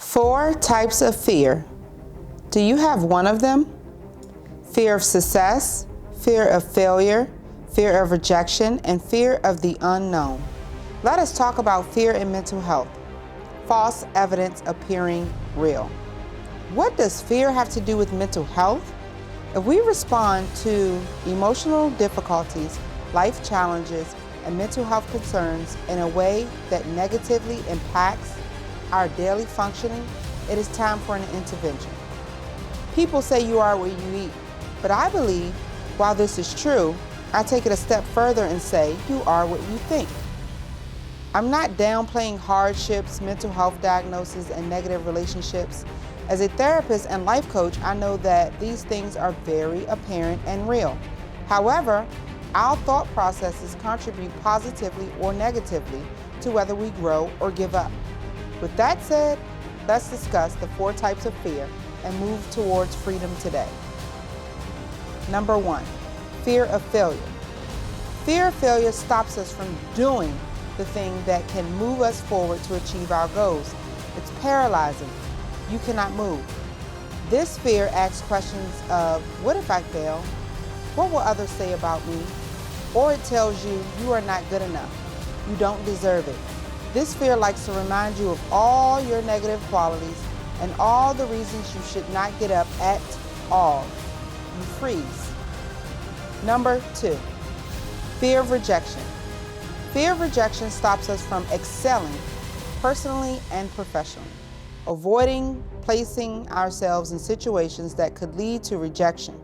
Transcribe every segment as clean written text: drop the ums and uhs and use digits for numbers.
4 types of fear. Do you have one of them? Fear of success, fear of failure, fear of rejection, and fear of the unknown. Let us talk about fear in mental health. False evidence appearing real. What does fear have to do with mental health? If we respond to emotional difficulties, life challenges, and mental health concerns in a way that negatively impacts our daily functioning, it is time for an intervention. People say you are what you eat, but I believe while this is true, I take it a step further and say you are what you think. I'm not downplaying hardships, mental health diagnoses, and negative relationships. As a therapist and life coach, I know that these things are very apparent and real. However, our thought processes contribute positively or negatively to whether we grow or give up. With that said, let's discuss the 4 types of fear and move towards freedom today. Number 1, fear of failure. Fear of failure stops us from doing the thing that can move us forward to achieve our goals. It's paralyzing. You cannot move. This fear asks questions of, what if I fail? What will others say about me? Or it tells you you are not good enough. You don't deserve it. This fear likes to remind you of all your negative qualities and all the reasons you should not get up at all. You freeze. Number 2, fear of rejection. Fear of rejection stops us from excelling personally and professionally, avoiding placing ourselves in situations that could lead to rejection,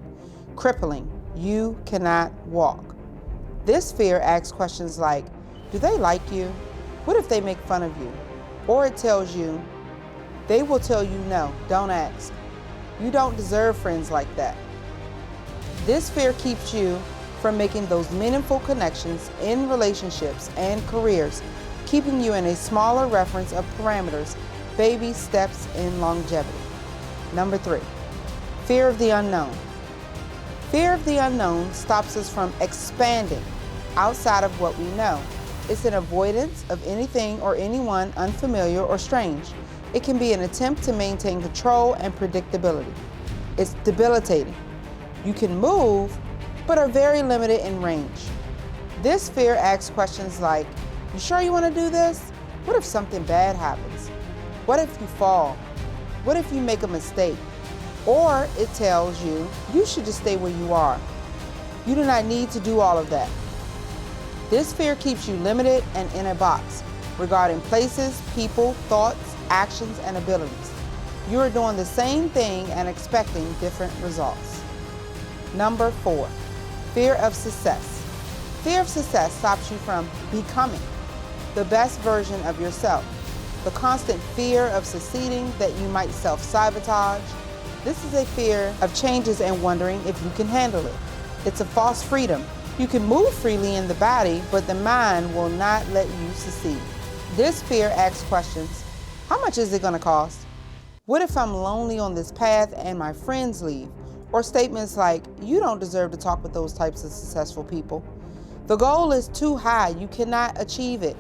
crippling, you cannot walk. This fear asks questions like, do they like you? What if they make fun of you? Or it tells you, they will tell you no, don't ask. You don't deserve friends like that. This fear keeps you from making those meaningful connections in relationships and careers, keeping you in a smaller reference of parameters, baby steps in longevity. Number 3, fear of the unknown. Fear of the unknown stops us from expanding outside of what we know. It's an avoidance of anything or anyone unfamiliar or strange. It can be an attempt to maintain control and predictability. It's debilitating. You can move, but are very limited in range. This fear asks questions like, you sure you want to do this? What if something bad happens? What if you fall? What if you make a mistake? Or it tells you, you should just stay where you are. You do not need to do all of that. This fear keeps you limited and in a box regarding places, people, thoughts, actions, and abilities. You are doing the same thing and expecting different results. Number 4, fear of success. Fear of success stops you from becoming the best version of yourself. The constant fear of succeeding that you might self-sabotage. This is a fear of changes and wondering if you can handle it. It's a false freedom. You can move freely in the body, but the mind will not let you succeed. This fear asks questions. How much is it going to cost? What if I'm lonely on this path and my friends leave? Or statements like, you don't deserve to talk with those types of successful people. The goal is too high. You cannot achieve it.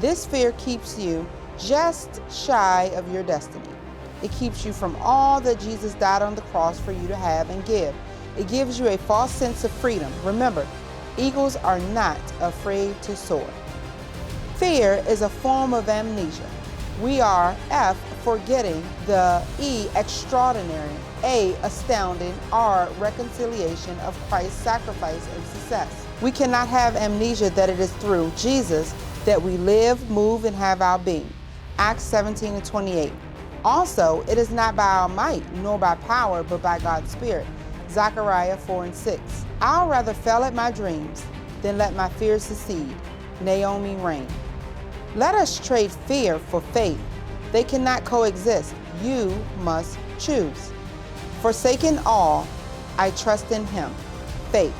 This fear keeps you just shy of your destiny. It keeps you from all that Jesus died on the cross for you to have and give. It gives you a false sense of freedom. Remember, eagles are not afraid to soar. Fear is a form of amnesia. We are F, forgetting, the E, extraordinary, A, astounding, R, reconciliation of Christ's sacrifice and success. We cannot have amnesia that it is through Jesus that we live, move, and have our being. Acts 17:28. Also, it is not by our might, nor by power, but by God's Spirit. Zechariah 4:6. I'll rather fail at my dreams than let my fears succeed. Naomi Rain. Let us trade fear for faith. They cannot coexist. You must choose. Forsaken all, I trust in Him. Faith.